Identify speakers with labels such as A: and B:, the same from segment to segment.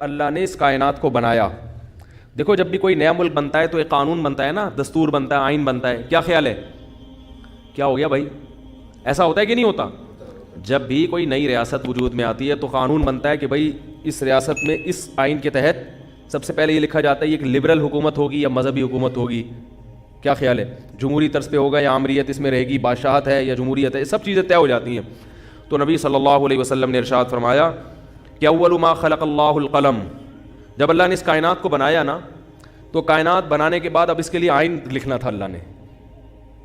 A: اللہ نے اس کائنات کو بنایا. دیکھو جب بھی کوئی نیا ملک بنتا ہے تو ایک قانون بنتا ہے نا, دستور بنتا ہے, آئین بنتا ہے. کیا خیال ہے, کیا ہو گیا بھائی, ایسا ہوتا ہے کہ نہیں ہوتا؟ جب بھی کوئی نئی ریاست وجود میں آتی ہے تو قانون بنتا ہے کہ بھائی اس ریاست میں اس آئین کے تحت سب سے پہلے یہ لکھا جاتا ہے یہ کہ لبرل حکومت ہوگی یا مذہبی حکومت ہوگی. کیا خیال ہے, جمہوری طرز پہ ہوگا یا آمریت اس میں رہے گی, بادشاہت ہے یا جمہوریت ہے, سب چیزیں طے ہو جاتی ہیں. تو نبی صلی اللہ علیہ وسلم نے ارشاد فرمایا کہ اول ما خلق اللہ القلم. جب اللہ نے اس کائنات کو بنایا نا تو کائنات بنانے کے بعد اب اس کے لیے آئین لکھنا تھا, اللہ نے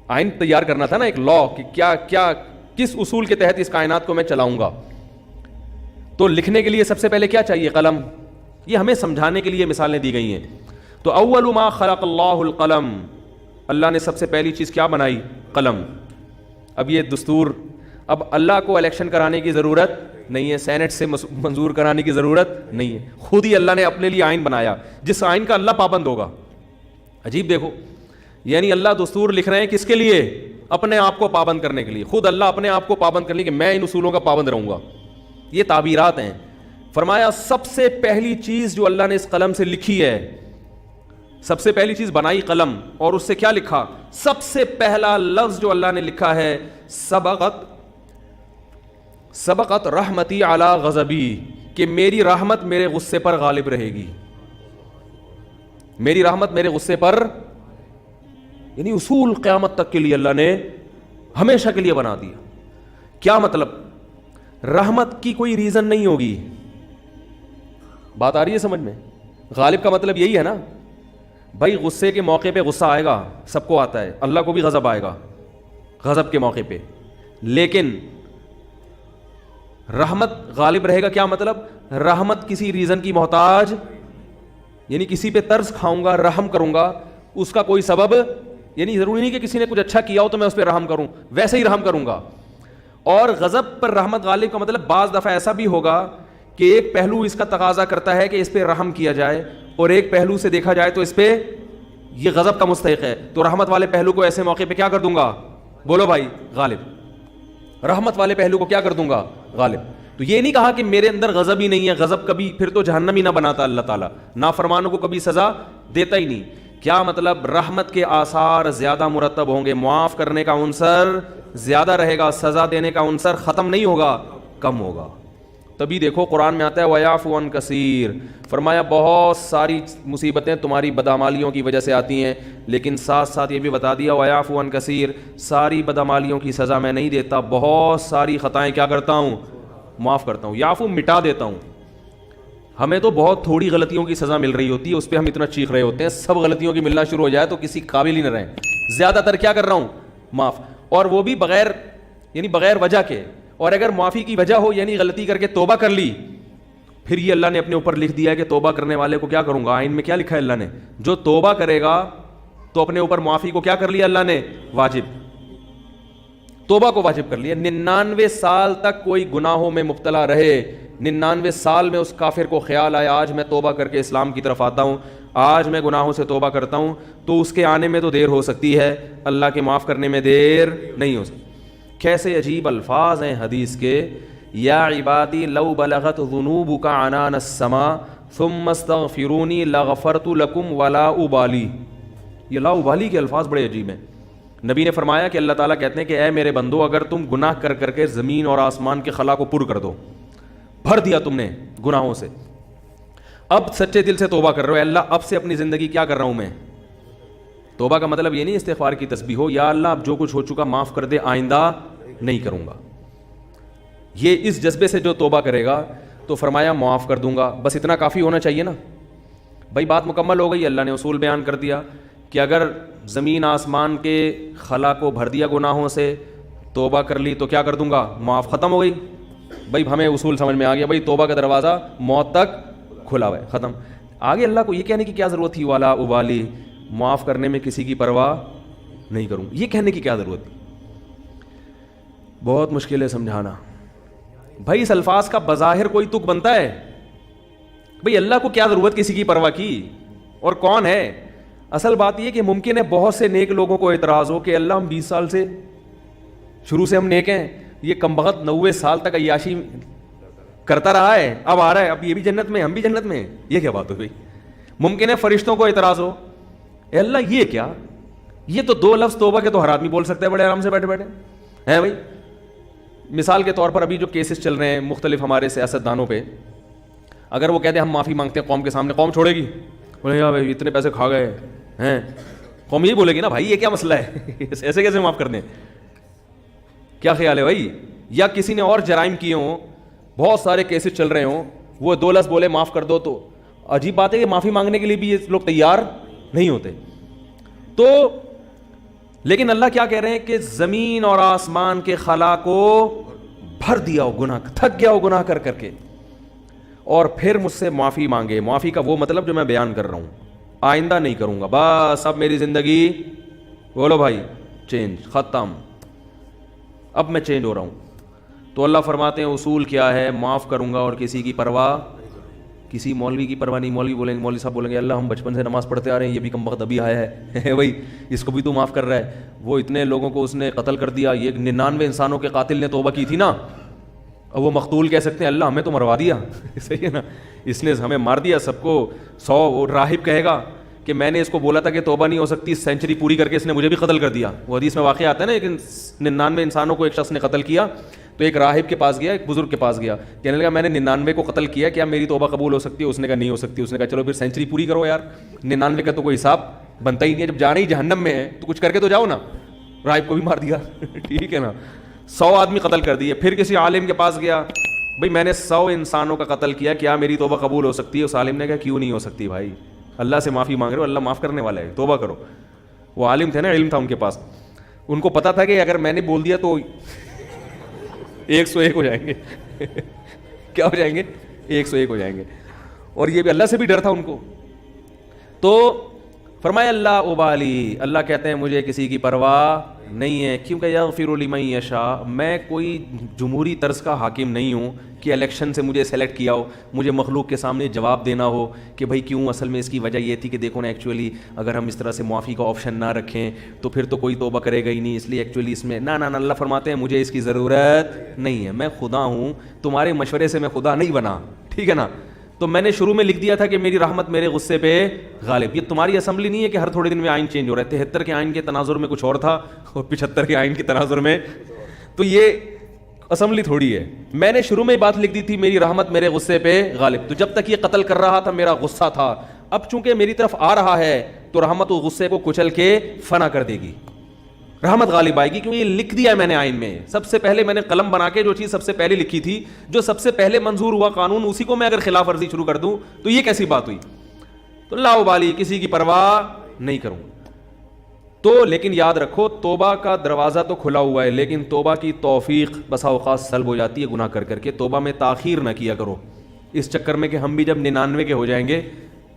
A: آئین تیار کرنا تھا نا, ایک لا کہ کیا کیا کس اصول کے تحت اس کائنات کو میں چلاؤں گا. تو لکھنے کے لیے سب سے پہلے کیا چاہیے, قلم. یہ ہمیں سمجھانے کے لیے مثالیں دی گئی ہیں. تو اول ما خلق اللہ القلم, اللہ نے سب سے پہلی چیز کیا بنائی, قلم. اب یہ دستور, اب اللہ کو الیکشن کرانے کی ضرورت نہیں ہے, سینٹ سے منظور کرانے کی ضرورت نہیں ہے, خود ہی اللہ نے اپنے لیے آئین بنایا جس آئین کا اللہ پابند ہوگا. عجیب دیکھو, یعنی اللہ دستور لکھ رہے ہیں کس کے لیے, اپنے آپ کو پابند کرنے کے لیے. خود اللہ اپنے آپ کو پابند کرنے کے, میں ان اصولوں کا پابند رہوں گا. یہ تعبیرات ہیں. فرمایا سب سے پہلی چیز جو اللہ نے اس قلم سے لکھی ہے, سب سے پہلی چیز بنائی قلم, اور اس سے کیا لکھا, سب سے پہلا لفظ جو اللہ نے لکھا ہے سبقت رحمتی علی غضبی, کہ میری رحمت میرے غصے پر غالب رہے گی. میری رحمت میرے غصے پر, یعنی اصول قیامت تک کے لیے اللہ نے ہمیشہ کے لیے بنا دیا. کیا مطلب, رحمت کی کوئی ریزن نہیں ہوگی. بات آ رہی ہے سمجھ میں؟ غالب کا مطلب یہی ہے نا بھائی, غصے کے موقع پہ غصہ آئے گا, سب کو آتا ہے, اللہ کو بھی غضب آئے گا غضب کے موقع پہ, لیکن رحمت غالب رہے گا. کیا مطلب, رحمت کسی ریزن کی محتاج, یعنی کسی پہ ترس کھاؤں گا, رحم کروں گا, اس کا کوئی سبب, یعنی ضروری نہیں کہ کسی نے کچھ اچھا کیا ہو تو میں اس پہ رحم کروں, ویسے ہی رحم کروں گا. اور غضب پر رحمت غالب کا مطلب بعض دفعہ ایسا بھی ہوگا کہ ایک پہلو اس کا تقاضا کرتا ہے کہ اس پہ رحم کیا جائے, اور ایک پہلو سے دیکھا جائے تو اس پہ یہ غضب کا مستحق ہے, تو رحمت والے پہلو کو ایسے موقع پہ کیا کر دوں گا, بولو بھائی, غالب. رحمت والے پہلو کو کیا کر دوں گا, غالب. تو یہ نہیں کہا کہ میرے اندر غضب ہی نہیں ہے, غضب کبھی پھر تو جہنم ہی نہ بناتا اللہ تعالیٰ, نافرمانوں کو کبھی سزا دیتا ہی نہیں. کیا مطلب, رحمت کے آثار زیادہ مرتب ہوں گے, معاف کرنے کا عنصر زیادہ رہے گا, سزا دینے کا عنصر ختم نہیں ہوگا, کم ہوگا. تبھی دیکھو قرآن میں آتا ہے وَيَعْفُ عَنْ كَثِيرٍ, فرمایا بہت ساری مصیبتیں تمہاری بدعمالیوں کی وجہ سے آتی ہیں, لیکن ساتھ ساتھ یہ بھی بتا دیا وَيَعْفُ عَنْ كَثِيرٍ, ساری بدعمالیوں کی سزا میں نہیں دیتا, بہت ساری خطائیں کیا کرتا ہوں, معاف کرتا ہوں. یعفو مٹا دیتا ہوں. ہمیں تو بہت تھوڑی غلطیوں کی سزا مل رہی ہوتی ہے, اس پہ ہم اتنا چیخ رہے ہوتے ہیں, سب غلطیوں کی ملنا شروع ہو جائے تو کسی قابل ہی نہ رہیں. زیادہ تر کیا کر رہا ہوں, معاف, اور وہ بھی بغیر, یعنی بغیر وجہ کے. اور اگر معافی کی وجہ ہو, یعنی غلطی کر کے توبہ کر لی, پھر یہ اللہ نے اپنے اوپر لکھ دیا ہے کہ توبہ کرنے والے کو کیا کروں گا. آئین میں کیا لکھا ہے اللہ نے, جو توبہ کرے گا تو اپنے اوپر معافی کو کیا کر لیا اللہ نے, واجب, توبہ کو واجب کر لیا. 99 سال تک کوئی گناہوں میں مبتلا رہے, 99 سال میں اس کافر کو خیال آیا آج میں توبہ کر کے اسلام کی طرف آتا ہوں, آج میں گناہوں سے توبہ کرتا ہوں, تو اس کے آنے میں تو دیر ہو سکتی ہے, اللہ کے معاف کرنے میں دیر نہیں ہو سکتی. کیسے عجیب الفاظ ہیں حدیث کے, یا عبادی لو بلغت ذنوبک عنان السماء ثم استغفرونی لغفرت لکم ولا ابالی. یہ لا ابالی کے الفاظ بڑے عجیب ہیں. نبی نے فرمایا کہ اللہ تعالیٰ کہتے ہیں کہ اے میرے بندو, اگر تم گناہ کر کر کے زمین اور آسمان کے خلا کو پر کر دو, بھر دیا تم نے گناہوں سے, اب سچے دل سے توبہ کر رہے ہو, اللہ اب سے اپنی زندگی کیا کر رہا ہوں میں. توبہ کا مطلب یہ نہیں استغفار کی تسبیح ہو, یا اللہ اب جو کچھ ہو چکا معاف کر دے, آئندہ نہیں کروں گا. یہ اس جذبے سے جو توبہ کرے گا تو فرمایا معاف کر دوں گا. بس اتنا کافی ہونا چاہیے نا بھائی, بات مکمل ہو گئی. اللہ نے اصول بیان کر دیا کہ اگر زمین آسمان کے خلا کو بھر دیا گناہوں سے, توبہ کر لی تو کیا کر دوں گا, معاف, ختم ہو گئی. بھائی ہمیں اصول سمجھ میں آ گیا, بھائی توبہ کا دروازہ موت تک کھلا ہوا ہے, ختم. آگے اللہ کو یہ کہنے کی کیا ضرورت تھی, والا ابالی, معاف کرنے میں کسی کی پرواہ نہیں کروں, یہ کہنے کی کیا ضرورت تھی. بہت مشکل ہے سمجھانا. بھائی اس الفاظ کا بظاہر کوئی تک بنتا ہے, بھئی اللہ کو کیا ضرورت کسی کی پرواہ کی, اور کون ہے. اصل بات یہ کہ ممکن ہے بہت سے نیک لوگوں کو اعتراض ہو کہ اللہ ہم 20 سال سے شروع سے ہم نیک ہیں, یہ کمبخت 90 سال تک عیاشی کرتا رہا ہے, اب آ رہا ہے, اب یہ بھی جنت میں, ہم بھی جنت میں, یہ کیا بات ہو گئی؟ ممکن ہے فرشتوں کو اعتراض ہو, اے اللہ یہ کیا, یہ تو 2 لفظ توبہ کے تو ہر آدمی بول سکتا ہے بڑے آرام سے بیٹھے بیٹھے ہیں بھائی. مثال کے طور پر ابھی جو کیسز چل رہے ہیں مختلف ہمارے سیاستدانوں پہ, اگر وہ کہتے ہیں ہم معافی مانگتے ہیں قوم کے سامنے, قوم چھوڑے گی؟ بولے یار بھائی اتنے پیسے کھا گئے ہیں, قوم یہ بولے گی نا بھائی یہ کیا مسئلہ ہے, ایسے کیسے معاف کر دیں؟ کیا خیال ہے بھائی؟ یا کسی نے اور جرائم کیے ہوں, بہت سارے کیسز چل رہے ہوں, وہ 2 لفظ بولے معاف کر دو, تو عجیب بات ہے کہ معافی مانگنے کے لیے بھی یہ لوگ تیار نہیں ہوتے. تو لیکن اللہ کیا کہہ رہے ہیں کہ زمین اور آسمان کے خلا کو بھر دیا ہو گناہ, تھک گیا ہو گناہ کر کر کے, اور پھر مجھ سے معافی مانگے. معافی کا وہ مطلب جو میں بیان کر رہا ہوں, آئندہ نہیں کروں گا, بس اب میری زندگی بولو بھائی چینج, ختم, اب میں چینج ہو رہا ہوں. تو اللہ فرماتے ہیں اصول کیا ہے, معاف کروں گا اور کسی کی پرواہ, کسی مولوی کی پرواہ نہیں. مولوی بولیں گے, مولوی صاحب بولیں گے اللہ ہم بچپن سے نماز پڑھتے آ رہے ہیں, یہ بھی کم وقت ابھی آیا ہے بھائی اس کو بھی تو معاف کر رہا ہے, وہ اتنے لوگوں کو اس نے قتل کر دیا, یہ 99 انسانوں کے قاتل نے توبہ کی تھی نا, اب وہ مقتول کہہ سکتے ہیں اللہ ہمیں تو مروا دیا صحیح ہے نا, اس نے ہمیں مار دیا سب کو. 100 راہب کہے گا کہ میں نے اس کو بولا تھا کہ توبہ نہیں ہو سکتی, سینچری پوری کر کے اس نے مجھے بھی قتل کر دیا. وہ حدیث میں واقعہ آتا ہے نا, لیکن 99 انسانوں کو ایک شخص نے قتل کیا, تو ایک راہب کے پاس گیا, ایک بزرگ کے پاس گیا, کہنے لگا میں نے 99 کو قتل کیا, کیا میری توبہ قبول ہو سکتی ہے؟ اس نے کہا نہیں ہو سکتی. اس نے کہا چلو پھر سینچری پوری کرو یار, 99 کا تو کوئی حساب بنتا ہی نہیں ہے, جب جانا ہی جہنم میں ہے تو کچھ کر کے تو جاؤ نا. راہب کو بھی مار دیا ٹھیک ہے نا, 100 آدمی قتل کر دیے. پھر کسی عالم کے پاس گیا, بھائی میں نے 100 انسانوں کا قتل کیا, کیا میری توبہ قبول ہو سکتی ہے؟ اس عالم نے کہا کیوں نہیں ہو سکتی بھائی, اللہ سے معافی مانگ رہے ہو, اللہ معاف کرنے والا ہے, توبہ کرو. وہ عالم تھے نا, علم تھا ان کے پاس, ان کو پتا تھا کہ اگر میں نے بول دیا تو 101 ہو جائیں گے کیا ہو جائیں گے؟ 101 ہو جائیں گے. اور یہ بھی اللہ سے بھی ڈر تھا ان کو. تو فرمایا اللہ ابالی, اللہ کہتے ہیں مجھے کسی کی پرواہ نہیں ہے, کیونکہ یغفر لمن یشاء, میں کوئی جمہوری طرز کا حاکم نہیں ہوں کہ الیکشن سے مجھے سلیکٹ کیا ہو, مجھے مخلوق کے سامنے جواب دینا ہو کہ بھائی کیوں, اصل میں اس کی وجہ یہ تھی کہ دیکھو نا ایکچولی اگر ہم اس طرح سے معافی کا آپشن نہ رکھیں تو پھر تو کوئی توبہ کرے گا ہی نہیں, اس لیے ایکچولی اس میں نہ اللہ فرماتے ہیں مجھے اس کی ضرورت نہیں ہے, میں خدا ہوں, تمہارے مشورے سے میں خدا نہیں بنا, ٹھیک ہے نا. تو میں نے شروع میں لکھ دیا تھا کہ میری رحمت میرے غصے پہ غالب. یہ تمہاری اسمبلی نہیں ہے کہ ہر تھوڑے دن میں آئین چینج ہو رہا ہے. 73 کے آئین کے تناظر میں کچھ اور تھا اور 75 کے آئین کے تناظر میں, تو یہ اسمبلی تھوڑی ہے. میں نے شروع میں بات لکھ دی تھی میری رحمت میرے غصے پہ غالب, تو جب تک یہ قتل کر رہا تھا میرا غصہ تھا, اب چونکہ میری طرف آ رہا ہے تو رحمت و غصے کو کچل کے فنا کر دے گی, رحمت غالب آئے گی, کیونکہ یہ لکھ دیا ہے میں نے آئین میں. سب سے پہلے میں نے قلم بنا کے جو چیز سب سے پہلے لکھی تھی, جو سب سے پہلے منظور ہوا قانون, اسی کو میں اگر خلاف ورزی شروع کر دوں تو یہ کیسی بات ہوئی؟ تو لا ابالی, کسی کی پرواہ نہیں کروں. تو لیکن یاد رکھو توبہ کا دروازہ تو کھلا ہوا ہے, لیکن توبہ کی توفیق بسا اوقات سلب ہو جاتی ہے گناہ کر کر کے. توبہ میں تاخیر نہ کیا کرو اس چکر میں کہ ہم بھی جب 99 کے ہو جائیں گے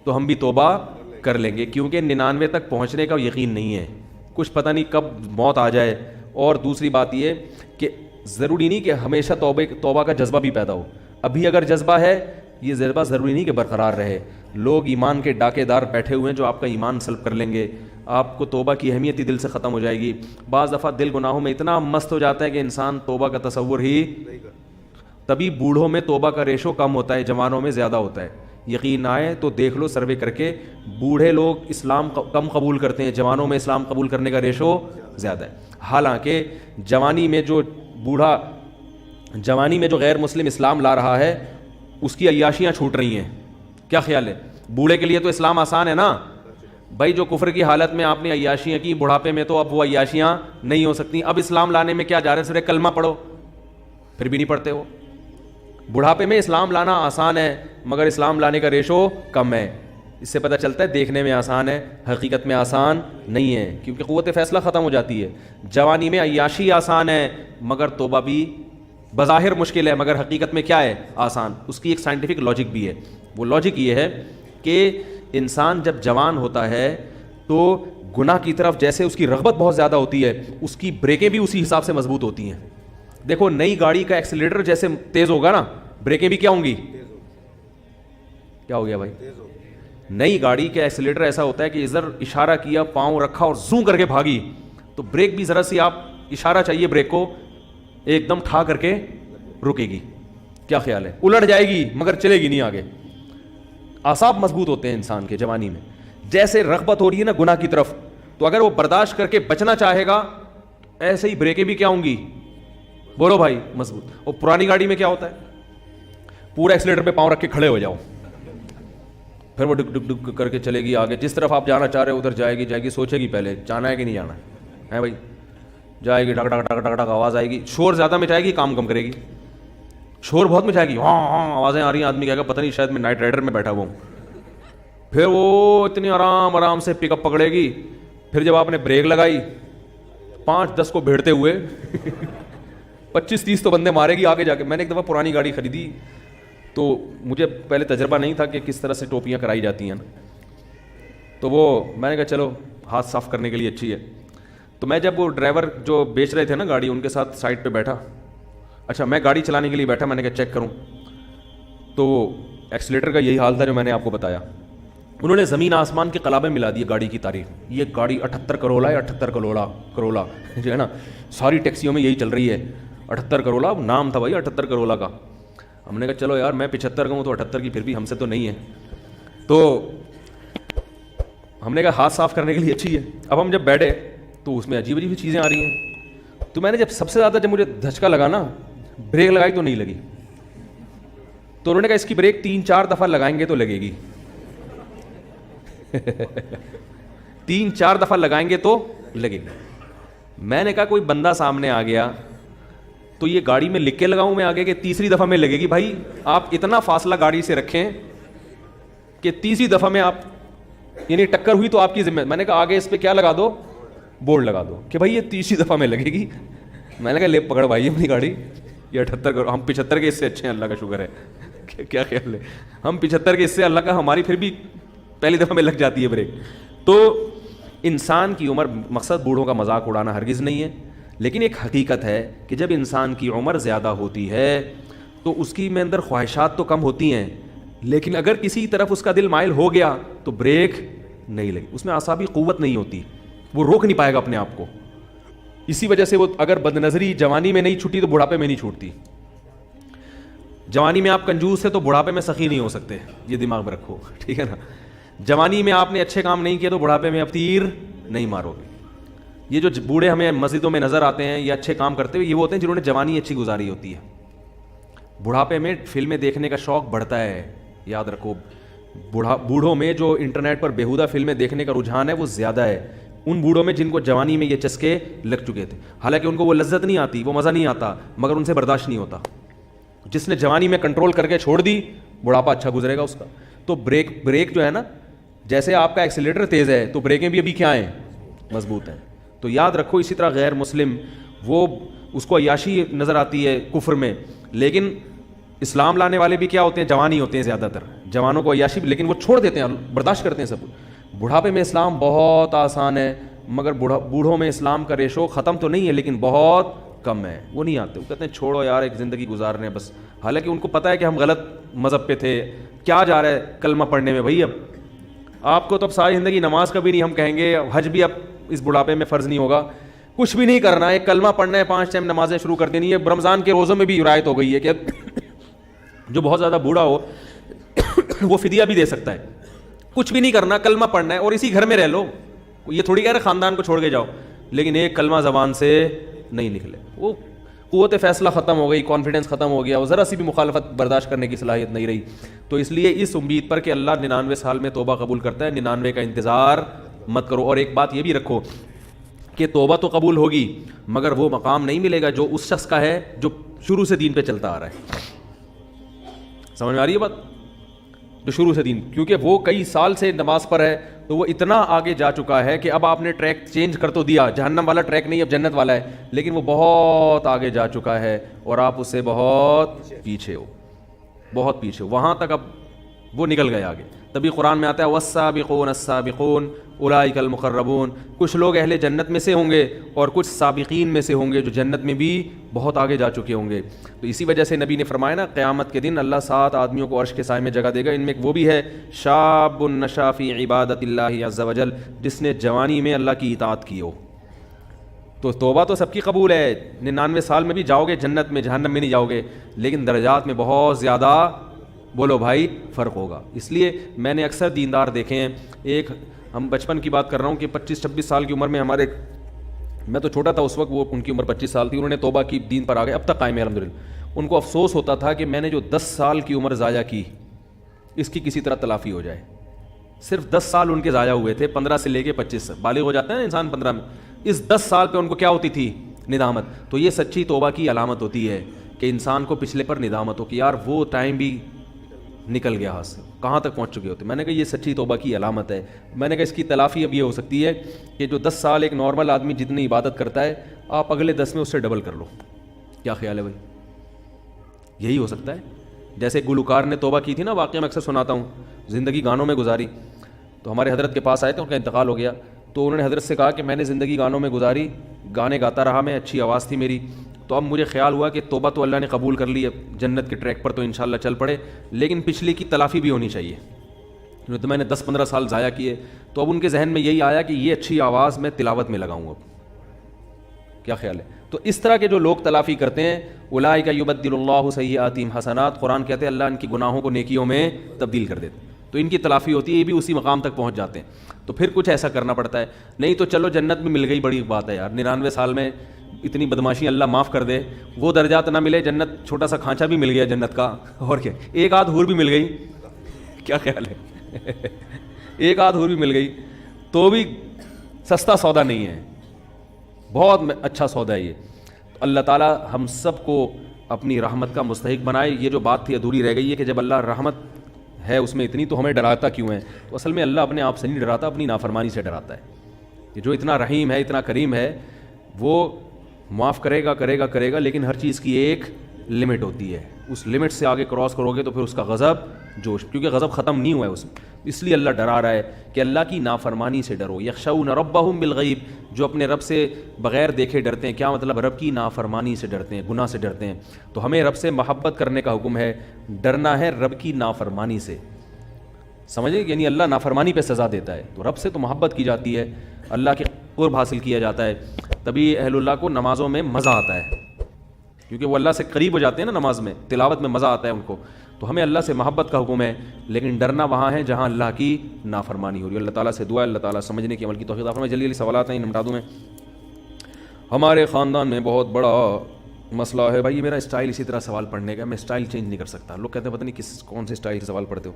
A: تو ہم بھی توبہ کر لیں گے, کیونکہ 99 تک پہنچنے کا یقین نہیں ہے, کچھ پتہ نہیں کب موت آ جائے. اور دوسری بات یہ کہ ضروری نہیں کہ ہمیشہ توبہ کا جذبہ بھی پیدا ہو. ابھی اگر جذبہ ہے, یہ جذبہ ضروری نہیں کہ برقرار رہے. لوگ ایمان کے ڈاکے دار بیٹھے ہوئے ہیں جو آپ کا ایمان سلب کر لیں گے, آپ کو توبہ کی اہمیت ہی دل سے ختم ہو جائے گی. بعض دفعہ دل گناہوں میں اتنا مست ہو جاتا ہے کہ انسان توبہ کا تصور ہی, تبھی بوڑھوں میں توبہ کا ریشو کم ہوتا ہے, جوانوں میں زیادہ ہوتا ہے. یقین آئے تو دیکھ لو سروے کر کے, بوڑھے لوگ اسلام کم قبول کرتے ہیں, جوانوں میں اسلام قبول کرنے کا ریشو زیادہ ہے. حالانکہ جوانی میں جو غیر مسلم اسلام لا رہا ہے اس کی عیاشیاں چھوٹ رہی ہیں. کیا خیال ہے؟ بوڑھے کے لیے تو اسلام آسان ہے نا بھائی, جو کفر کی حالت میں آپ نے عیاشیاں کی, بڑھاپے میں تو اب وہ عیاشیاں نہیں ہو سکتی. اب اسلام لانے میں کیا جا رہے ہیں, صرف کلمہ پڑھو, پھر بھی نہیں پڑھتے ہو. بڑھاپے میں اسلام لانا آسان ہے مگر اسلام لانے کا ریشو کم ہے. اس سے پتہ چلتا ہے دیکھنے میں آسان ہے, حقیقت میں آسان نہیں ہے, کیونکہ قوت فیصلہ ختم ہو جاتی ہے. جوانی میں عیاشی آسان ہے مگر توبہ بھی بظاہر مشکل ہے, مگر حقیقت میں کیا ہے, آسان. اس کی ایک سائنٹیفک لاجک بھی ہے. وہ لاجک یہ ہے کہ انسان جب جوان ہوتا ہے تو گناہ کی طرف جیسے اس کی رغبت بہت زیادہ ہوتی ہے, اس کی بریکیں بھی اسی حساب سے مضبوط ہوتی ہیں. دیکھو نئی گاڑی کا ایکسیلیٹر جیسے تیز ہوگا نا, بریکیں بھی کیا ہوں گی, کیا ہو گیا بھائی, نئی گاڑی کا ایکسیلیٹر ایسا ہوتا ہے کہ ادھر اشارہ کیا, پاؤں رکھا اور زوں کر کے بھاگی, تو بریک بھی ذرا سی آپ اشارہ چاہیے بریک کو, ایک دم ٹھا کر کے رکے گی. کیا خیال ہے؟ الٹ جائے گی مگر چلے گی نہیں آگے. اعصاب مضبوط ہوتے ہیں انسان کے جوانی میں. جیسے رغبت ہو رہی ہے نا گناہ کی طرف, تو اگر وہ برداشت کر کے بچنا چاہے گا, ایسے ہی بریکیں بھی کیا ہوں گی, بولو بھائی, مضبوط. اور پرانی گاڑی میں کیا ہوتا ہے, پورا ایکسیلیٹر پہ پاؤں رکھ کے کھڑے ہو جاؤ, پھر وہ ڈک ڈک ڈک کر کے چلے گی آگے. جس طرف آپ جانا چاہ رہے ہو ادھر جائے گی, سوچے گی پہلے جانا ہے کہ نہیں جانا ہے بھائی, جائے گی, ڈک ڈک ڈک ڈک ڈک آواز آئے گی, شور زیادہ مچائے گی, کام کم کرے گی. شور بہت مچائے گی, ہاں ہاں آوازیں آ رہی ہیں, آدمی کہے گا پتہ نہیں شاید میں نائٹ رائڈر میں بیٹھا ہوا ہوں. پھر وہ اتنی آرام آرام سے پک اپ پکڑے گی. پھر جب آپ نے بریک لگائی, 5-10 کو بھیڑتے ہوئے 25-30 تو بندے مارے گی آگے جا کے. میں نے ایک دفعہ پرانی گاڑی خریدی, تو مجھے پہلے تجربہ نہیں تھا کہ کس طرح سے ٹوپیاں کرائی جاتی ہیں نا, تو وہ میں نے کہا چلو ہاتھ صاف کرنے کے لیے اچھی ہے. تو میں جب وہ ڈرائیور جو بیچ رہے تھے نا گاڑی, ان کے ساتھ سائڈ پہ بیٹھا. اچھا میں گاڑی چلانے کے لیے بیٹھا, میں نے کہا چیک کروں, تو ایکسیلیٹر کا یہی حال تھا جو میں نے آپ کو بتایا. انہوں نے زمین آسمان کے قلابے ملا دیے گاڑی کی تاریخ. یہ گاڑی 78 کروڑا ہے, 78 کروڑا جو ہے نا, ساری ٹیکسیوں میں یہی چل رہی ہے 78 کروڑا, نام تھا بھائی 78 کروڑا کا. ہم نے کہا چلو یار میں 75 کا ہوں تو 78 کی پھر بھی ہم سے تو نہیں ہے. تو ہم نے کہا ہاتھ صاف کرنے کے لیے اچھی ہے. اب ہم جب بیٹھے تو اس میں عجیب عجیب چیزیں آ رہی ہیں. تو میں نے جب سب سے زیادہ جب مجھے دھچکا لگا نا, بریک لگائی تو نہیں لگی. تو انہوں نے کہا اس کی بریک 3-4 دفعہ لگائیں گے تو لگے گی. 3-4 دفعہ لگائیں گے تو لگے گی. میں نے کہا کوئی بندہ سامنے آ گیا تو یہ گاڑی میں لکھ کے لگاؤں میں آگے کہ تیسری دفعہ میں لگے گی. بھائی آپ اتنا فاصلہ گاڑی سے رکھیں کہ تیسری دفعہ میں آپ یعنی ٹکر ہوئی تو آپ کی ذمہ. میں نے کہا آگے اس پہ کیا لگا دو, بورڈ لگا دو کہ بھائی یہ تیسری دفعہ میں لگے گی. میں نے کہا لے پکڑ بھائی اپنی گاڑی, یہ 78 کرو, ہم 75 کے اس سے اچھے ہیں, اللہ کا شکر ہے. کیا خیال ہے, ہم 75 کے اس سے, اللہ کا, ہماری پھر بھی پہلی دفعہ میں لگ جاتی ہے بریک. تو انسان کی عمر, مقصد بوڑھوں کا مذاق اڑانا ہرگز نہیں ہے, لیکن ایک حقیقت ہے کہ جب انسان کی عمر زیادہ ہوتی ہے تو اس کی میں اندر خواہشات تو کم ہوتی ہیں, لیکن اگر کسی طرف اس کا دل مائل ہو گیا تو بریک نہیں لگی. اس میں اعصابی قوت نہیں ہوتی, وہ روک نہیں پائے گا اپنے آپ کو. اسی وجہ سے وہ اگر بد نظری جوانی میں نہیں چھوٹی تو بڑھاپے میں نہیں چھوٹتی. جوانی میں آپ کنجوس ہے تو بڑھاپے میں سخی نہیں ہو سکتے, یہ دماغ میں رکھو, ٹھیک ہے نا. جوانی میں آپ نے اچھے کام نہیں کیے تو بڑھاپے میں اب تیر نہیں مارو گے. یہ جو بوڑھے ہمیں مسجدوں میں نظر آتے ہیں یہ اچھے کام کرتے ہوئے, یہ وہ ہوتے ہیں جنہوں نے جوانی اچھی گزاری ہوتی ہے. بڑھاپے میں فلمیں دیکھنے کا شوق بڑھتا ہے, یاد رکھو. بوڑھوں میں جو انٹرنیٹ پر بیہودہ فلمیں دیکھنے کا رجحان ہے وہ زیادہ ہے ان بوڑھوں میں جن کو جوانی میں یہ چسکے لگ چکے تھے. حالانکہ ان کو وہ لذت نہیں آتی, وہ مزہ نہیں آتا, مگر ان سے برداشت نہیں ہوتا. جس نے جوانی میں کنٹرول کر کے چھوڑ دی, بڑھاپا اچھا گزرے گا اس کا. تو بریک جو ہے نا, جیسے آپ کا ایکسیلیٹر تیز ہے تو بریکیں بھی ابھی کیا ہیں, مضبوط ہیں. تو یاد رکھو. اسی طرح غیر مسلم, وہ اس کو عیاشی نظر آتی ہے کفر میں, لیکن اسلام لانے والے بھی کیا ہوتے ہیں, جوان ہی ہوتے ہیں زیادہ تر. جوانوں کو عیاشی, لیکن وہ چھوڑ دیتے ہیں, برداشت کرتے ہیں سب. بڑھاپے میں اسلام بہت آسان ہے, مگر بوڑھوں میں اسلام کا ریشو ختم تو نہیں ہے لیکن بہت کم ہے. وہ نہیں آتے, وہ کہتے ہیں چھوڑو یار ایک زندگی گزارنے بس. حالانکہ ان کو پتہ ہے کہ ہم غلط مذہب پہ تھے. کیا جا رہا ہے کلمہ پڑھنے میں بھائی, اب آپ کو تو اب ساری زندگی نماز کا بھی نہیں, ہم کہیں گے حج بھی اب اس بڑھاپے میں فرض نہیں ہوگا. کچھ بھی نہیں کرنا ہے, کلمہ پڑھنا ہے, 5 ٹائم نمازیں شروع کر دینی ہے. رمضان کے روزوں میں بھی رعایت ہو گئی ہے کہ جو بہت زیادہ بوڑھا ہو وہ فدیہ بھی دے سکتا ہے. کچھ بھی نہیں کرنا, کلمہ پڑھنا ہے اور اسی گھر میں رہ لو. یہ تھوڑی کہہ رہے خاندان کو چھوڑ کے جاؤ, لیکن ایک کلمہ زبان سے نہیں نکلے. وہ قوت فیصلہ ختم ہو گئی, کانفیڈنس ختم ہو گیا, وہ ذرا سی بھی مخالفت برداشت کرنے کی صلاحیت نہیں رہی. تو اس لیے اس امید پر کہ اللہ 99 سال میں توبہ قبول کرتا ہے, 99 کا انتظار مت کرو. اور ایک بات یہ بھی رکھو کہ توبہ تو قبول ہوگی مگر وہ مقام نہیں ملے گا جو اس شخص کا ہے جو شروع سے دین پہ چلتا آ رہا ہے. سمجھ میں آ رہی ہے بات, جو شروع سے دین, کیونکہ وہ کئی سال سے نماز پر ہے تو وہ اتنا آگے جا چکا ہے کہ اب آپ نے ٹریک چینج کر تو دیا, جہنم والا ٹریک نہیں اب جنت والا ہے, لیکن وہ بہت آگے جا چکا ہے اور آپ اس سے بہت پیچھے ہو, بہت پیچھے ہو. وہاں تک اب وہ نکل گئے آگے. تبھی قرآن میں آتا ہے والسابقون السابقون اولئک المقربون. کچھ لوگ اہل جنت میں سے ہوں گے اور کچھ سابقین میں سے ہوں گے جو جنت میں بھی بہت آگے جا چکے ہوں گے. تو اسی وجہ سے نبی نے فرمایا نا, قیامت کے دن اللہ 7 آدمیوں کو عرش کے سائے میں جگہ دے گا. ان میں وہ بھی ہے شاب نشا فی عبادت اللہ عز وجل, جس نے جوانی میں اللہ کی اطاعت کی ہو. تو توبہ تو سب کی قبول ہے, 99 سال میں بھی جاؤ گے جنت میں, جہنم میں نہیں جاؤ گے, لیکن درجات میں بہت زیادہ بولو بھائی فرق ہوگا. اس لیے میں نے اکثر دیندار دیکھے ہیں, ایک ہم بچپن کی بات کر رہا ہوں کہ 25-26 سال کی عمر میں ہمارے, میں تو چھوٹا تھا اس وقت, وہ ان کی عمر 25 سال تھی, انہوں نے توبہ کی, دین پر آ گئے, اب تک قائم ہے الحمدللہ. ان کو افسوس ہوتا تھا کہ میں نے جو 10 سال کی عمر ضائع کی اس کی کسی طرح تلافی ہو جائے. صرف 10 سال ان کے ضائع ہوئے تھے, 15 سے لے کے 25, بالغ ہو جاتا ہے نا انسان 15 میں, اس 10 سال پہ ان کو کیا ہوتی تھی, ندامت. تو یہ سچی توبہ کی علامت ہوتی ہے کہ انسان کو پچھلے پر ندامت ہو کہ یار وہ ٹائم بھی نکل گیا ہاتھ سے, کہاں تک پہنچ چکے ہوتے. میں نے کہا یہ سچی توبہ کی علامت ہے. میں نے کہا اس کی تلافی اب یہ ہو سکتی ہے کہ جو 10 سال ایک نارمل آدمی جتنی عبادت کرتا ہے, آپ اگلے 10 میں اس سے ڈبل کر لو. کیا خیال ہے بھائی؟ یہی ہو سکتا ہے. جیسے گلوکار نے توبہ کی تھی نا, واقعہ میں اکثر سناتا ہوں, زندگی گانوں میں گزاری, تو ہمارے حضرت کے پاس آئے تھے, ان کا انتقال ہو گیا, تو انہوں نے حضرت سے کہا کہ میں نے زندگی گانوں میں گزاری, گانے گاتا رہا میں, اچھی آواز تھی میری, تو اب مجھے خیال ہوا کہ توبہ تو اللہ نے قبول کر لی, اب جنت کے ٹریک پر تو انشاءاللہ چل پڑے, لیکن پچھلی کی تلافی بھی ہونی چاہیے. تو میں نے 10-15 سال ضائع کیے, تو اب ان کے ذہن میں یہی آیا کہ یہ اچھی آواز میں تلاوت میں لگاؤں اب. کیا خیال ہے؟ تو اس طرح کے جو لوگ تلافی کرتے ہیں, اولئک یبدل اللہ سیئاتہم حسنات, قرآن کہتے ہیں اللہ ان کی گناہوں کو نیکیوں میں تبدیل کر دیتے, تو ان کی تلافی ہوتی ہے, یہ بھی اسی مقام تک پہنچ جاتے ہیں. تو پھر کچھ ایسا کرنا پڑتا ہے, نہیں تو چلو جنت میں مل گئی, بڑی بات ہے یار, 99 سال میں اتنی بدماشی اللہ معاف کر دے, وہ درجات نہ ملے, جنت چھوٹا سا کھانچا بھی مل گیا جنت کا, اور کیا, ایک آدھ حور بھی مل گئی, کیا خیال ہے, ایک آدھ حور بھی مل گئی تو بھی سستا سودا نہیں ہے, بہت اچھا سودا ہے یہ. تو اللہ تعالیٰ ہم سب کو اپنی رحمت کا مستحق بنائے. یہ جو بات تھی ادھوری رہ گئی ہے کہ جب اللہ رحمت ہے اس میں اتنی, تو ہمیں ڈراتا کیوں ہے؟ تو اصل میں اللہ اپنے آپ سے نہیں ڈراتا, اپنی نافرمانی سے ڈراتا ہے. کہ جو اتنا رحیم ہے, اتنا کریم ہے, وہ معاف کرے گا, لیکن ہر چیز کی ایک لمٹ ہوتی ہے. اس لمٹ سے آگے کراس کرو گے تو پھر اس کا غضب جوش, کیونکہ غضب ختم نہیں ہوا ہے اس میں, اس لیے اللہ ڈرا رہا ہے کہ اللہ کی نافرمانی سے ڈرو. یخشون ربہم بالغیب, جو اپنے رب سے بغیر دیکھے ڈرتے ہیں. کیا مطلب؟ رب کی نافرمانی سے ڈرتے ہیں, گناہ سے ڈرتے ہیں. تو ہمیں رب سے محبت کرنے کا حکم ہے, ڈرنا ہے رب کی نافرمانی سے. سمجھے؟ یعنی اللہ نافرمانی پہ سزا دیتا ہے, تو رب سے تو محبت کی جاتی ہے, اللہ کے قرب حاصل کیا جاتا ہے. تبھی اہل اللہ کو نمازوں میں مزہ آتا ہے, کیونکہ وہ اللہ سے قریب ہو جاتے ہیں نا نماز میں, تلاوت میں مزہ آتا ہے ان کو. تو ہمیں اللہ سے محبت کا حکم ہے, لیکن ڈرنا وہاں ہے جہاں اللہ کی نافرمانی ہو رہی ہے. اللہ تعالیٰ سے دعا ہے اللہ تعالیٰ سمجھنے کی, عمل کی توفیق عطا فرمائے. جلدی سوالات ہیں نمٹا دوں میں. ہمارے خاندان میں بہت بڑا مسئلہ ہے. بھائی یہ میرا اسٹائل اسی طرح سوال پڑھنے کا, میں اسٹائل چینج نہیں کر سکتا. لوگ کہتے ہیں پتہ نہیں کون سے اسٹائل سے سوال پڑھتے ہو.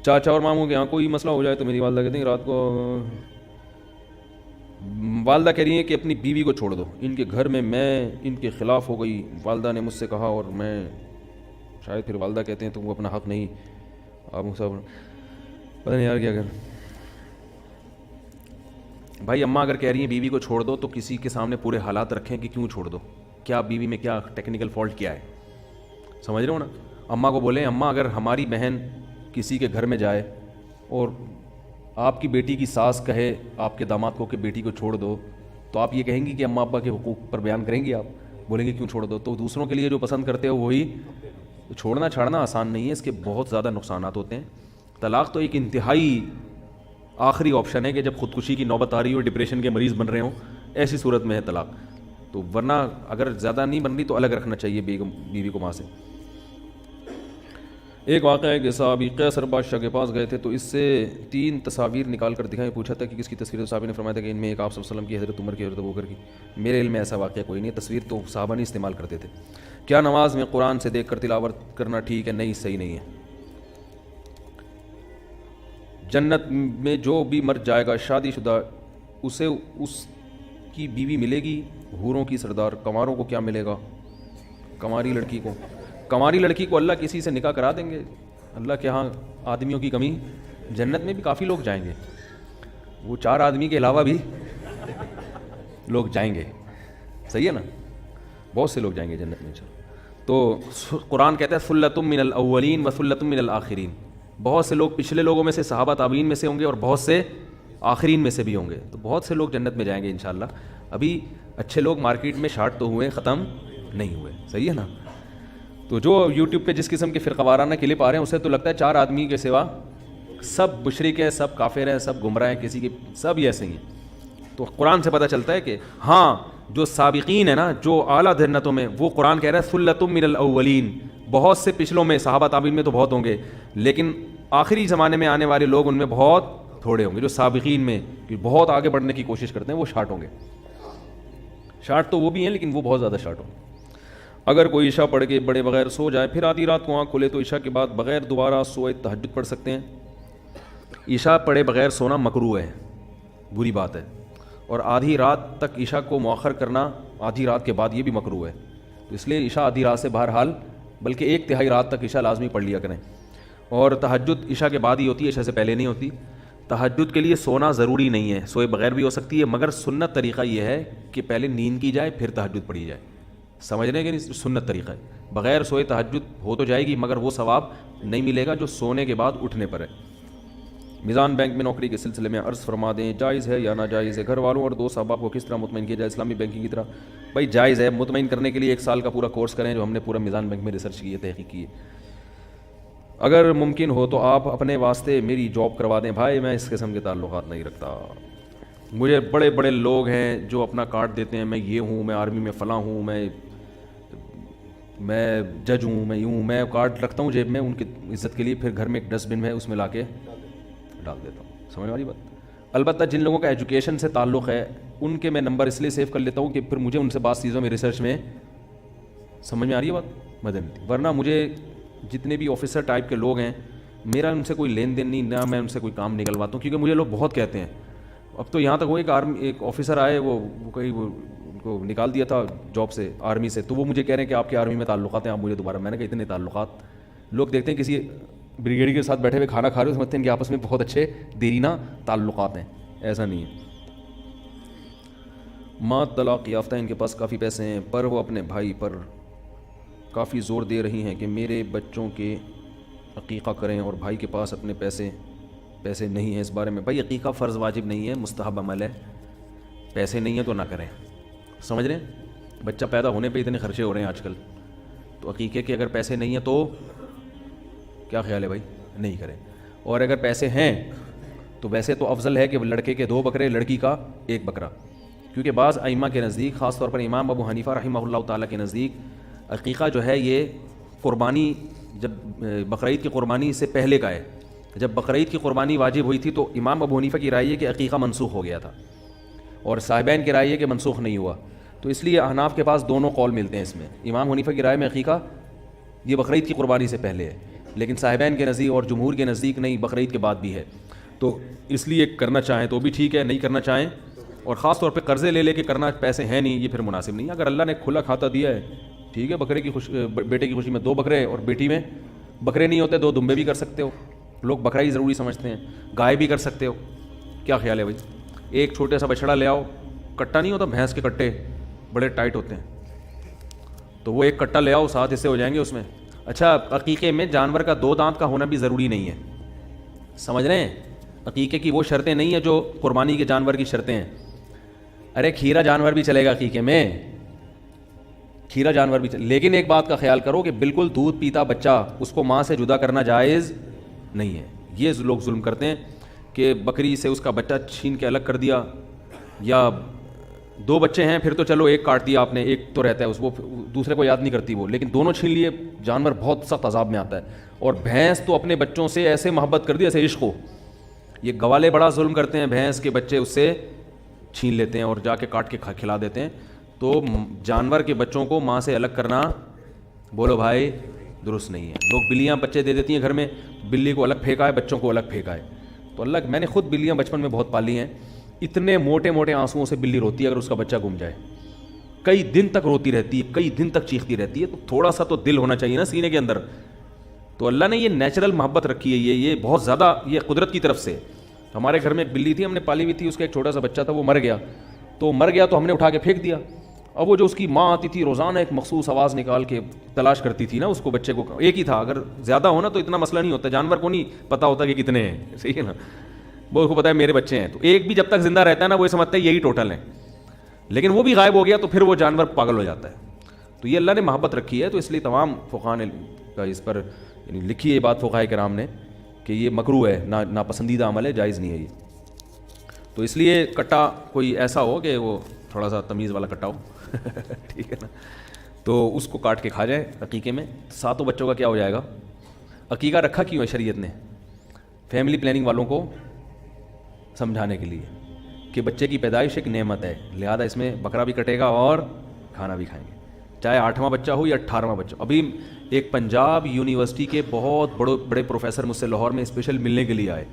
A: چاچا اور ماموں کے یہاں کوئی مسئلہ ہو جائے تو میری والدہ کہتے ہیں رات کو, والدہ کہہ رہی ہیں کہ اپنی بیوی کو چھوڑ دو, ان کے گھر میں ان کے خلاف ہو گئی, والدہ نے مجھ سے کہا اور میں شاید, پھر والدہ کہتے ہیں تو وہ اپنا حق نہیں, آپ سب پتہ نہیں یار کیا کر. بھائی اماں اگر کہہ رہی ہیں بیوی کو چھوڑ دو تو کسی کے سامنے پورے حالات رکھیں کہ کیوں چھوڑ دو, کیا بیوی میں کیا ٹیکنیکل فالٹ کیا ہے, سمجھ رہے ہو نا. اماں کو بولیں اماں اگر ہماری بہن کسی کے گھر میں جائے اور آپ کی بیٹی کی ساس کہے آپ کے داماد کو کہ بیٹی کو چھوڑ دو, تو آپ یہ کہیں گی کہ اماں ابا کے حقوق پر بیان کریں گی, آپ بولیں گے کیوں چھوڑ دو. تو دوسروں کے لیے جو پسند کرتے ہو وہی, چھوڑنا چھاڑنا آسان نہیں ہے, اس کے بہت زیادہ نقصانات ہوتے ہیں. طلاق تو ایک انتہائی آخری آپشن ہے کہ جب خودکشی کی نوبت آ رہی ہو, ڈپریشن کے مریض بن رہے ہوں, ایسی صورت میں ہے طلاق. تو ورنہ اگر زیادہ نہیں بن رہی تو الگ رکھنا چاہیے بیوی کو ماں سے. ایک واقعہ ہے کہ صحابی قیصر بادشاہ کے پاس گئے تھے تو اس سے 3 تصاویر نکال کر دکھائیں. پوچھا تھا کہ کس کی تصویر, تو صحابی نے فرمایا تھا کہ ان میں ایک آپ صلی اللہ علیہ وسلم کی, حضرت عمر کی, حضرت ابوبکر کی. میرے علم میں ایسا واقعہ کوئی نہیں ہے, تصویر تو صحابہ نہیں استعمال کرتے تھے. کیا نماز میں قرآن سے دیکھ کر تلاوت کرنا ٹھیک ہے؟ نہیں, صحیح نہیں ہے. جنت میں جو بھی مر جائے گا شادی شدہ, اسے اس کی بیوی ملے گی, حوروں کی سردار. کنواروں کو کیا ملے گا؟ کنواری لڑکی کو اللہ کسی سے نکاح کرا دیں گے. اللہ کے ہاں آدمیوں کی کمی, جنت میں بھی کافی لوگ جائیں گے, وہ 4 آدمی کے علاوہ بھی لوگ جائیں گے, صحیح ہے نا, بہت سے لوگ جائیں گے جنت میں. تو قرآن کہتا ہے ثلۃ من الاولین و ثلۃ من الآخرین, بہت سے لوگ پچھلے لوگوں میں سے, صحابہ تابعین میں سے ہوں گے, اور بہت سے آخرین میں سے بھی ہوں گے. تو بہت سے لوگ جنت میں جائیں گے انشاءاللہ. ابھی اچھے لوگ مارکیٹ میں شارٹ تو ہوئے, ختم نہیں ہوئے, صحیح ہے نا. تو جو یوٹیوب پہ جس قسم کے فرقہ وارانہ کلپ آ رہے ہیں, اسے تو لگتا ہے 4 آدمی کے سوا سب مشرک ہیں, سب کافر ہیں, سب گمراہ ہیں, کسی کے سب ہی ایسے ہی ہیں. تو قرآن سے پتہ چلتا ہے کہ ہاں جو سابقین ہیں نا, جو اعلیٰ جنتوں میں, وہ قرآن کہہ رہا ہے ثلۃ من الاولین, بہت سے پچھلوں میں, صحابہ تابعین میں تو بہت ہوں گے, لیکن آخری زمانے میں آنے والے لوگ ان میں بہت تھوڑے ہوں گے. جو سابقین میں بہت آگے بڑھنے کی کوشش کرتے ہیں وہ شارٹ ہوں گے. شارٹ تو وہ بھی ہیں لیکن وہ بہت زیادہ شارٹ ہوں گے. اگر کوئی عشاء پڑھ کے بڑے بغیر سو جائے پھر آدھی رات کو آنکھ کھلے تو عشاء کے بعد بغیر دوبارہ سوئے تہجد پڑھ سکتے ہیں؟ عشاء پڑھے بغیر سونا مکروہ ہے, بری بات ہے, اور آدھی رات تک عشاء کو مؤخر کرنا آدھی رات کے بعد یہ بھی مکروہ ہے. تو اس لیے عشاء آدھی رات سے بہرحال بلکہ ایک تہائی رات تک عشاء لازمی پڑھ لیا کریں. اور تہجد عشاء کے بعد ہی ہوتی ہے, عشاء سے پہلے نہیں ہوتی. تہجد کے لیے سونا ضروری نہیں ہے, سوئے بغیر بھی ہو سکتی ہے, مگر سنت طریقہ یہ ہے کہ پہلے نیند کی جائے پھر تہجد پڑھی جائے. سمجھ رہے ہیں کہ نہیں؟ سنت طریقہ ہے. بغیر سوئے تہجد ہو تو جائے گی مگر وہ ثواب نہیں ملے گا جو سونے کے بعد اٹھنے پر ہے. میزان بینک میں نوکری کے سلسلے میں عرض فرما دیں, جائز ہے یا ناجائز ہے؟ گھر والوں اور دوست احباب کو کس طرح مطمئن کیا جائے اسلامی بینکنگ کی طرح؟ بھائی جائز ہے. مطمئن کرنے کے لیے 1 سال کا پورا کورس کریں جو ہم نے پورا میزان بینک میں ریسرچ کی ہے, تحقیق کی ہے. اگر ممکن ہو تو آپ اپنے واسطے میری جاب کروا دیں. بھائی میں اس قسم کے تعلقات نہیں رکھتا. مجھے بڑے بڑے لوگ ہیں جو اپنا کارڈ دیتے ہیں, میں یہ ہوں, میں آرمی میں فلاں ہوں, میں جج ہوں, میں یوں ہوں. میں کارڈ رکھتا ہوں جیب میں ان کی عزت کے لیے, پھر گھر میں ایک ڈسٹ بن ہے اس میں لا کے ڈال دیتا ہوں. سمجھ والی بات. البتہ جن لوگوں کا ایجوکیشن سے تعلق ہے ان کے میں نمبر اس لیے سیو کر لیتا ہوں کہ پھر مجھے ان سے بعض چیزوں میں ریسرچ میں سمجھ میں آ رہی ہے بات مدن. ورنہ مجھے جتنے بھی آفیسر ٹائپ کے لوگ ہیں میرا ان سے کوئی لین دین نہیں, نہ میں ان سے کوئی کام نکلواتا ہوں, کیونکہ مجھے لوگ بہت کہتے ہیں. اب تو یہاں تک وہ ایک آفیسر آئے, وہ کہیں ان کو نکال دیا تھا جاب سے, آرمی سے, تو وہ مجھے کہہ رہے ہیں کہ آپ کے آرمی میں تعلقات ہیں, آپ مجھے دوبارہ. میں نے کہا اتنے تعلقات لوگ دیکھتے ہیں کسی بریگیڈیئر کے ساتھ بیٹھے ہوئے کھانا کھا رہے ہو, سمجھتے ہیں کہ آپس میں بہت اچھے دیرینہ تعلقات ہیں. ایسا نہیں ہے. ماں طلاق یافتہ ان کے پاس کافی پیسے ہیں پر وہ اپنے بھائی پر کافی زور دے رہی ہیں کہ میرے بچوں کے عقیقہ کریں, اور بھائی کے پاس اپنے پیسے نہیں ہیں. اس بارے میں بھائی عقیقہ فرض واجب نہیں ہے, مستحب عمل ہے. پیسے نہیں ہیں تو نہ کریں. سمجھ رہے ہیں؟ بچہ پیدا ہونے پہ اتنے خرچے ہو رہے ہیں آج کل, تو عقیقے کے اگر پیسے نہیں ہیں تو کیا خیال ہے بھائی, نہیں کریں. اور اگر پیسے ہیں تو ویسے تو افضل ہے کہ لڑکے کے 2 بکرے, لڑکی کا 1 بکرا, کیونکہ بعض ائمہ کے نزدیک, خاص طور پر امام ابو حنیفہ رحمہ اللہ تعالیٰ کے نزدیک, عقیقہ جو ہے یہ قربانی جب بقرعید کی قربانی سے پہلے کا ہے. جب بقرعید کی قربانی واجب ہوئی تھی تو امام ابو حنیفہ کی رائے ہے کہ عقیقہ منسوخ ہو گیا تھا, اور صاحبین کی رائے ہے کہ منسوخ نہیں ہوا. تو اس لیے احناف کے پاس دونوں قول ملتے ہیں اس میں. امام حنیفہ کی رائے میں عقیقہ یہ بقرعید کی قربانی سے پہلے ہے, لیکن صاحبین کے نزدیک اور جمہور کے نزدیک نہیں, بقرعید کے بعد بھی ہے. تو اس لیے کرنا چاہیں تو بھی ٹھیک ہے, نہیں کرنا چاہیں, اور خاص طور پہ قرضے لے کے کرنا, پیسے ہیں نہیں, یہ پھر مناسب نہیں. اگر اللہ نے کھلا کھاتا دیا ہے ٹھیک ہے, بیٹے کی خوشی میں 2 بکرے, اور بیٹی میں بکرے نہیں ہوتے 2 دمبے بھی کر سکتے ہو. لوگ بکرا ہی ضروری سمجھتے ہیں, گائے بھی کر سکتے ہو. کیا خیال ہے بھائی؟ ایک چھوٹے سا بچڑا لے آؤ, کٹا نہیں ہوتا, بھینس کے کٹے بڑے ٹائٹ ہوتے ہیں, تو وہ ایک کٹا لے آؤ, 7 حصے ہو جائیں گے اس میں. اچھا, عقیقے میں جانور کا 2 دانت کا ہونا بھی ضروری نہیں ہے. سمجھ رہے ہیں؟ عقیقے کی وہ شرطیں نہیں ہیں جو قربانی کے جانور کی شرطیں ہیں. ارے کھیرا جانور بھی چلے گا عقیقے میں, کھیرا جانور بھی لیکن ایک بات کا خیال کرو کہ بالکل دودھ پیتا بچہ اس کو ماں سے جدا کرنا جائز نہیں ہے. یہ لوگ ظلم کرتے ہیں کہ بکری سے اس کا بچہ چھین کے الگ کر دیا, یا 2 بچے ہیں پھر تو چلو ایک کاٹ دیا آپ نے, ایک تو رہتا ہے اس, وہ دوسرے کو یاد نہیں کرتی وہ, لیکن دونوں چھین لیے, جانور بہت سخت عذاب میں آتا ہے. اور بھینس تو اپنے بچوں سے ایسے محبت کر دی ایسے عشق ہو. یہ گوالے بڑا ظلم کرتے ہیں, بھینس کے بچے اس سے چھین لیتے ہیں اور جا کے کاٹ کے کھلا دیتے ہیں. تو جانور کے بچوں کو ماں سے الگ کرنا, بولو بھائی, درست نہیں ہے. لوگ بلیاں بچے دے دیتی ہیں گھر میں, بلی کو الگ پھینکا ہے, بچوں کو الگ پھینکا ہے. تو اللہ, میں نے خود بلیاں بچپن میں بہت پالی ہیں. اتنے موٹے موٹے آنسوؤں سے بلی روتی ہے اگر اس کا بچہ گم جائے, کئی دن تک روتی رہتی ہے, کئی دن تک چیختی رہتی ہے. تو تھوڑا سا تو دل ہونا چاہیے نا سینے کے اندر. تو اللہ نے یہ نیچرل محبت رکھی ہے, یہ بہت زیادہ, یہ قدرت کی طرف سے. ہمارے گھر میں ایک بلی تھی, ہم نے پالی ہوئی تھی, اس کا ایک چھوٹا سا بچہ تھا, وہ مر گیا. تو ہم نے اٹھا کے پھینک دیا. اب وہ جو اس کی ماں آتی تھی روزانہ ایک مخصوص آواز نکال کے تلاش کرتی تھی نا اس کو, بچے کو. ایک ہی تھا, اگر زیادہ ہونا تو اتنا مسئلہ نہیں ہوتا, جانور کو نہیں پتہ ہوتا کہ کتنے ہیں, صحیح ہے نا, وہ کو پتا ہے میرے بچے ہیں. تو ایک بھی جب تک زندہ رہتا ہے نا وہ سمجھتا ہے یہی ٹوٹل ہیں, لیکن وہ بھی غائب ہو گیا تو پھر وہ جانور پاگل ہو جاتا ہے. تو یہ اللہ نے محبت رکھی ہے. تو اس لیے تمام فقہاء نے اس پر لکھی ہے یہ بات, فقہاء کرام نے, کہ یہ مکروہ ہے, ناپسندیدہ عمل ہے, جائز نہیں ہے یہ. تو اس لیے کٹا کوئی ایسا ہو کہ وہ تھوڑا سا تمیز والا کٹاؤ ٹھیک ہے نا, تو اس کو کاٹ کے کھا جائے عقیقے میں. 7 بچوں کا کیا ہو جائے گا. عقیقہ رکھا کیوں ہے شریعت نے؟ فیملی پلاننگ والوں کو سمجھانے کے لیے کہ بچے کی پیدائش ایک نعمت ہے, لہذا اس میں بکرا بھی کٹے گا اور کھانا بھی کھائیں گے, چاہے 8واں بچہ ہو یا 18واں بچہ. ابھی ایک پنجاب یونیورسٹی کے بہت بڑے پروفیسر مجھ سے لاہور میں اسپیشل ملنے کے لیے آئے,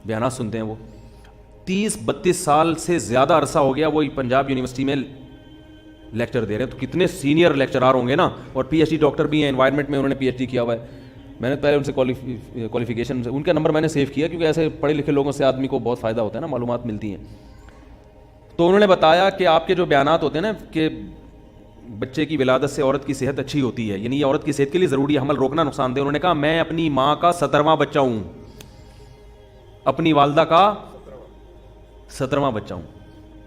A: بیانات سنتے ہیں وہ. 30-32 سال سے زیادہ عرصہ ہو گیا وہ پنجاب یونیورسٹی میں لیکچر دے رہے ہیں, تو کتنے سینئر لیکچرار ہوں گے نا, اور پی ایچ ڈی ڈاکٹر بھی ہیں, انوائرمنٹ میں انہوں نے پی ایچ ڈی کیا ہوا ہے. میں نے پہلے ان سے کوالیفیکیشن ان کا نمبر میں نے سیو کیا, کیونکہ ایسے پڑھے لکھے لوگوں سے آدمی کو بہت فائدہ ہوتا ہے نا, معلومات ملتی ہیں. تو انہوں نے بتایا کہ آپ کے جو بیانات ہوتے ہیں نا کہ بچے کی ولادت سے عورت کی صحت اچھی ہوتی ہے, یعنی یہ عورت کی صحت کے لیے ضروری ہے, حمل روکنا نقصان دہ. انہوں نے کہا میں اپنی ماں کا 17واں بچہ ہوں, اپنی والدہ کا 17واں بچہ ہوں.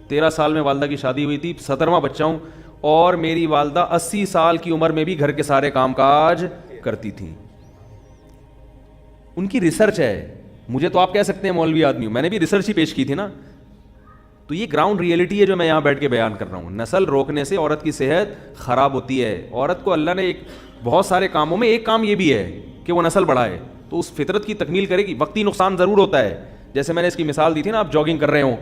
A: 13 سال میں والدہ کی شادی ہوئی تھی, 17واں بچہ ہوں, اور میری والدہ 80 سال کی عمر میں بھی گھر کے سارے کام کاج کرتی تھیں. ان کی ریسرچ ہے. مجھے تو آپ کہہ سکتے ہیں مولوی آدمی ہوں, میں نے بھی ریسرچ ہی پیش کی تھی نا. تو یہ گراؤنڈ ریئلٹی ہے جو میں یہاں بیٹھ کے بیان کر رہا ہوں. نسل روکنے سے عورت کی صحت خراب ہوتی ہے. عورت کو اللہ نے ایک بہت سارے کاموں میں ایک کام یہ بھی ہے کہ وہ نسل بڑھائے, تو اس فطرت کی تکمیل کرے گی. وقتی نقصان ضرور ہوتا ہے, جیسے میں نے اس کی مثال دی تھی نا, آپ جاگنگ کر رہے ہوں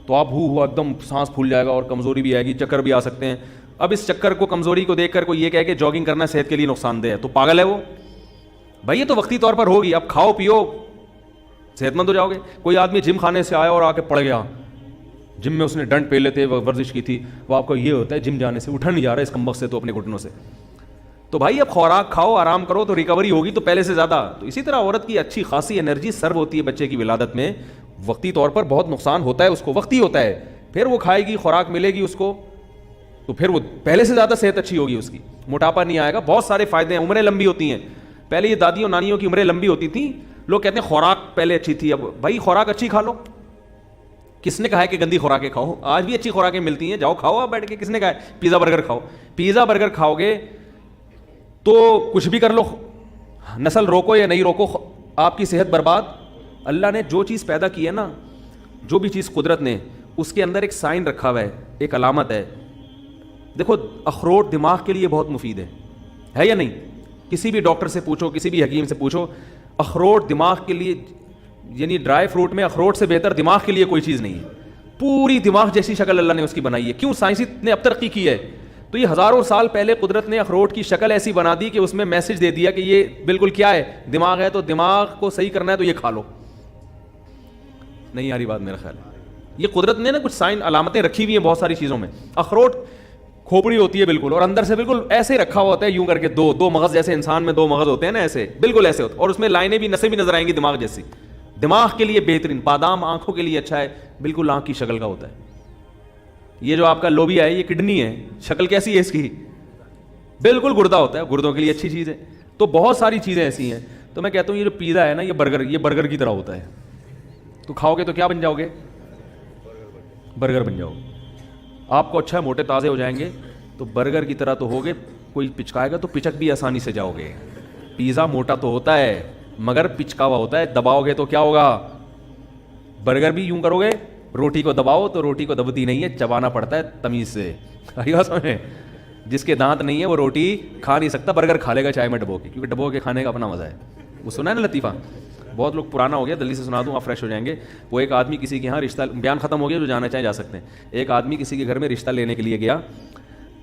A: تو آپ ہوا ایک دم سانس پھول جائے گا اور کمزوری بھی آئے گی, چکر بھی آ سکتے ہیں. اب اس چکر کو, کمزوری کو دیکھ کر کوئی یہ کہے کہ جاگنگ کرنا صحت کے لیے نقصان دہ ہے, تو پاگل ہے وہ. بھائی یہ تو وقتی طور پر ہوگی, اب کھاؤ پیو صحت مند ہو جاؤ گے. کوئی آدمی جم خانے سے آیا اور آ کے پڑ گیا, جم میں اس نے ڈنڈ پہلے تھے, ورزش کی تھی, وہ آپ کو یہ ہوتا ہے جم جانے سے اٹھا نہیں جا رہا ہے اس کمبخت سے تو اپنے گھٹنوں سے. تو بھائی اب خوراک کھاؤ, آرام کرو, تو ریکوری ہوگی تو پہلے سے زیادہ. تو اسی طرح عورت کی اچھی خاصی انرجی سرو ہوتی ہے بچے کی ولادت میں. وقتی طور پر بہت نقصان ہوتا ہے اس کو, وقتی ہوتا ہے, پھر وہ کھائے گی, خوراک ملے گی اس کو, تو پھر وہ پہلے سے زیادہ صحت اچھی ہوگی اس کی, موٹاپا نہیں آئے گا, بہت سارے فائدے ہیں, عمریں لمبی ہوتی ہیں. پہلے یہ دادیوں نانیوں کی عمریں لمبی ہوتی تھیں, لوگ کہتے ہیں خوراک پہلے اچھی تھی. اب بھائی خوراک اچھی کھا لو, کس نے کہا ہے کہ گندی خوراکیں کھاؤ؟ آج بھی اچھی خوراکیں ملتی ہیں, جاؤ کھاؤ آپ بیٹھ کے. کس نے کہا ہے پیزا برگر کھاؤ؟ پیزا برگر کھاؤ گے تو کچھ بھی کر لو, نسل روکو یا نہیں روکو, آپ کی صحت برباد. اللہ نے جو چیز پیدا کی ہے نا, جو بھی چیز قدرت نے, اس کے اندر ایک سائن رکھا ہوا ہے, ایک علامت ہے. دیکھو اخروٹ دماغ کے لیے بہت مفید ہے یا نہیں؟ کسی بھی ڈاکٹر سے پوچھو, کسی بھی حکیم سے پوچھو, اخروٹ دماغ کے لیے, یعنی ڈرائی فروٹ میں اخروٹ سے بہتر دماغ کے لیے کوئی چیز نہیں ہے. پوری دماغ جیسی شکل اللہ نے اس کی بنائی ہے. کیوں؟ سائنسی نے اب ترقی کی ہے. تو یہ ہزاروں سال پہلے قدرت نے اخروٹ کی شکل ایسی بنا دی کہ اس میں میسج دے دیا کہ یہ بالکل کیا ہے, دماغ ہے, تو دماغ کو صحیح کرنا ہے تو یہ کھا لو. نہیں آ رہی بات میرا خیال ہے. یہ قدرت نے نا کچھ سائن علامتیں رکھی ہوئی ہیں بہت ساری چیزوں میں. اخروٹ کھوپڑی ہوتی ہے بالکل, اور اندر سے بالکل ایسے رکھا ہوا ہوتا ہے یوں کر کے, دو مغز جیسے انسان میں 2 مغز ہوتے ہیں نا, ایسے بالکل ایسے ہوتے ہیں, اور اس میں لائنیں بھی, نسیں بھی نظر آئیں گی دماغ جیسی. دماغ کے لیے بہترین. بادام آنکھوں کے لیے اچھا ہے, بالکل آنکھ کی شکل کا ہوتا ہے. یہ جو آپ کا لوبیا ہے یہ کڈنی ہے, شکل کیسی ہے اس کی؟ بالکل گردہ ہوتا ہے, گردوں کے لیے اچھی چیز ہے. تو بہت ساری چیزیں ایسی ہیں. تو میں کہتا ہوں یہ جو پیزا ہے نا, یہ برگر کی طرح ہوتا ہے. تو کھاؤ گے تو کیا بن جاؤ گے؟ برگر بن جاؤ. آپ کو اچھا موٹے تازے ہو جائیں گے تو برگر کی طرح تو ہوگے, کوئی پچکائے گا تو پچک بھی آسانی سے جاؤ گے. پیزا موٹا تو ہوتا ہے مگر پچکا ہوا ہوتا ہے, دباؤ گے تو کیا ہوگا؟ برگر بھی یوں کرو گے, روٹی کو دباؤ تو روٹی کو دبتی نہیں ہے, چبانا پڑتا ہے تمیز سے. سمجھے؟ جس کے دانت نہیں ہے وہ روٹی کھا نہیں سکتا, برگر کھا لے گا چائے میں ڈبو کے, کیونکہ ڈبو کے کھانے کا اپنا مزہ ہے. وہ سنا ہے نا لطیفہ, بہت لوگ پرانا ہو گیا, جلدی سے سنا دوں آپ فریش ہو جائیں گے. وہ ایک آدمی کسی کے یہاں رشتہ, بیان ختم ہو گیا, جو جانا چاہیں جا سکتے ہیں. ایک آدمی کسی کے گھر میں رشتہ لینے کے لیے گیا,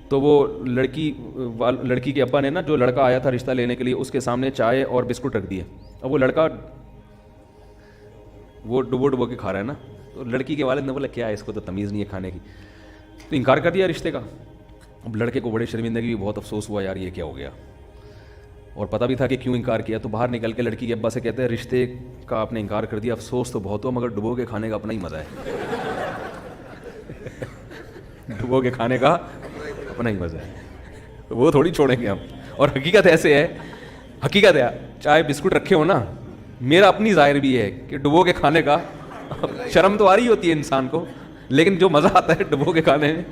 A: تو وہ لڑکی کے ابا نے نا, جو لڑکا آیا تھا رشتہ لینے کے لیے, اس کے سامنے چائے اور بسکٹ رکھ دیے. اب وہ لڑکا وہ ڈبو کے کھا رہا ہے نا, تو لڑکی کے والد نے بولا کیا ہے اس کو تو تمیز نہیں ہے کھانے کی, تو انکار کر دیا رشتے کا. اب لڑکے کو بڑے شرمندگی, بہت افسوس ہوا, یار یہ کیا ہو گیا, اور پتہ بھی تھا کہ کیوں انکار کیا. تو باہر نکل کے لڑکی کے ابا سے کہتے ہیں رشتے کا آپ نے انکار کر دیا, افسوس تو بہت ہو مگر ڈبو کے کھانے کا اپنا ہی مزہ ہے. ڈبو کے کھانے کا اپنا ہی مزہ ہے, وہ تھوڑی چھوڑیں گے ہم. اور حقیقت ایسے ہے, حقیقت ہے, چائے بسکٹ رکھے ہو نا, میرا اپنی ظاہر بھی ہے کہ ڈبو کے کھانے کا شرم تو آ رہی ہوتی ہے انسان کو, لیکن جو مزہ آتا ہے ڈبو کے کھانے میں,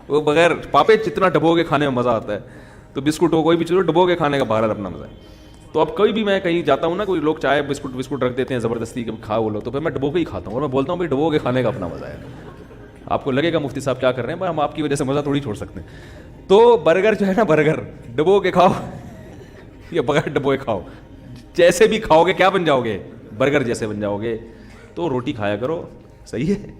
A: وہ بغیر پاپے جتنا ڈبو کے کھانے میں مزہ آتا ہے. تو بسکٹ ہو کوئی بھی چیز, ڈبو کے کھانے کا بہرحال اپنا مزہ ہے. تو اب کوئی بھی, میں کہیں جاتا ہوں نا, کوئی لوگ چائے بسکٹ رکھ دیتے ہیں زبردستی کہ کھا وہ لو, تو پھر میں ڈبو کے ہی کھاتا ہوں, اور میں بولتا ہوں بھائی ڈبو کے کھانے کا اپنا مزہ ہے. آپ کو لگے گا مفتی صاحب کیا کر رہے ہیں، پر ہم آپ کی وجہ سے مزہ تھوڑی چھوڑ سکتے ہیں. تو برگر جو ہے نا، برگر ڈبو کے کھاؤ یا بغیر ڈبوئے کھاؤ، جیسے بھی کھاؤ گے کیا بن جاؤ گے، برگر جیسے بن جاؤ گے. تو روٹی کھایا کرو، صحیح ہے،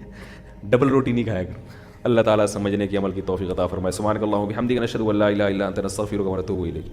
A: ڈبل روٹی نہیں کھایا کرو. اللہ تعالیٰ سمجھنے کی عمل کی توفیق عطا فرمائے. سبحانک اللہم و بحمدک، نشہد ان لا الہ الا انت، نستغفرک و نتوب الیک.